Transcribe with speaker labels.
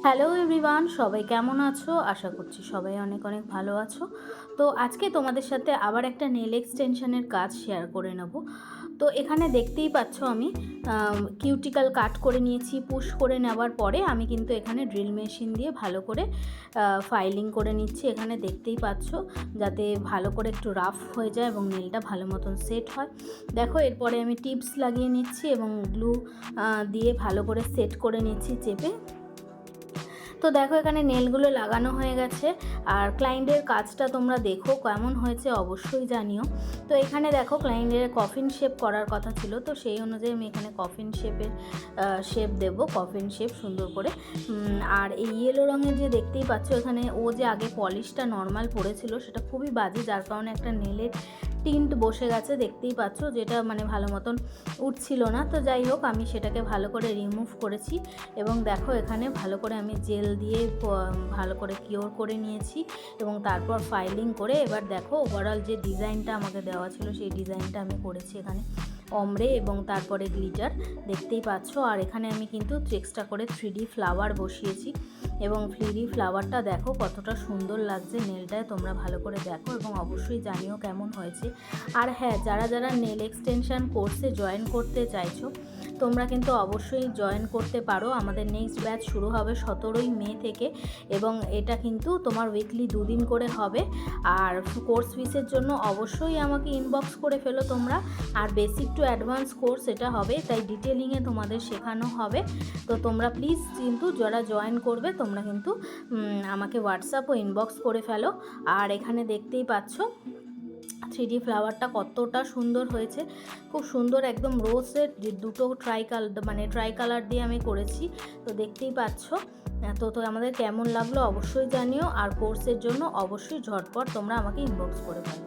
Speaker 1: Hello everyone, সবাই কেমন আছো? আশা করছি সবাই অনেক অনেক ভালো আছো। তো আজকে তোমাদের সাথে আবার একটা নেল এক্সটেনশনের কাজ শেয়ার করে নেব। তো এখানে দেখতেই পাচ্ছ আমি কিউটিক্যাল কাট করে নিয়েছি। পুশ করে নেওয়ার পরে আমি কিন্তু এখানে ড্রিল মেশিন দিয়ে ভালো করে ফাইলিং করে নিচ্ছি। এখানে দেখতেই পাচ্ছ, যাতে ভালো করে একটু রাফ হয়ে যায় এবং নেলটা ভালো মতন সেট হয়। দেখো, এরপরে আমি টিপস লাগিয়ে নিচ্ছি এবং গ্লু দিয়ে ভালো করে সেট করে নিচ্ছি চেপে। তো দেখো, এখানে নেলগুলো লাগানো হয়ে গেছে। আর ক্লায়েন্টের কাজটা তোমরা দেখো কেমন হয়েছে অবশ্যই জানিও। তো এখানে দেখো, ক্লায়েন্টের কফিন শেপ করার কথা ছিল, তো সেই অনুযায়ী আমি এখানে কফিন শেপের শেপ দেব, কফিন শেপ সুন্দর করে। আর এই ইয়েলো রঙের যে দেখতেই পাচ্ছ, এখানে ও যে আগে পলিশটা নর্মাল পড়েছিল সেটা খুবই বাজে, যার কারণে একটা নেলের টিন্ট বসে গেছে দেখতেই পাচ্ছ, যেটা মানে ভালো মতন উঠছিল না। তো যাই হোক, আমি সেটাকে ভালো করে রিমুভ করেছি এবং দেখো এখানে ভালো করে আমি জেল দিয়ে ভালো করে কিওর করে নিয়েছি এবং তারপর ফাইলিং করে এবার দেখো ওভারঅল যে ডিজাইনটা আমাকে দেওয়া ছিল সেই ডিজাইনটা আমি করেছি এখানে অমরে এবং তারপরে গ্লিটার দেখতেই পাচ্ছ। আর এখানে আমি কিন্তু এক্সট্রা করে 3D ফ্লাওয়ার বসিয়েছি এবং 3D ফ্লাওয়ারটা দেখো কতটা সুন্দর লাগছে নেলটায়, তোমরা ভালো করে দেখো এবং অবশ্যই জানিও কেমন হয়েছে। আর হ্যাঁ, যারা যারা নেল এক্সটেনশন কোর্সে জয়েন করতে চাইছো তোমরা কিন্তু অবশ্যই জয়েন করতে পারো। আমাদের নেক্সট ব্যাচ শুরু হবে 17ই মে থেকে এবং এটা কিন্তু তোমার উইকলি 2 দিন করে হবে। আর কোর্স ফিসের জন্য অবশ্যই আমাকে ইনবক্স করে ফেলো তোমরা। আর বেসিক টু অ্যাডভান্স কোর্স এটা হবে, তাই ডিটেলিংয়ে তোমাদের শেখানো হবে। তো তোমরা প্লিজ কিন্তু যারা জয়েন করবে তোমরা কিন্তু আমাকে হোয়াটসঅ্যাপ ও ইনবক্স করে ফেলো। আর এখানে দেখতেই পাচ্ছ 3D ফ্লাওয়ারটা কতটা সুন্দর হয়েছে, খুব সুন্দর একদম রোজের দুটো ট্রাই কালার দিয়ে আমি করেছি। তো দেখতেই পাচ্ছ। তো আমাদের কেমন লাগলো অবশ্যই জানিও। আর কোর্সের জন্য অবশ্যই ঝটপট তোমরা আমাকে ইনবক্স করে ফেলো।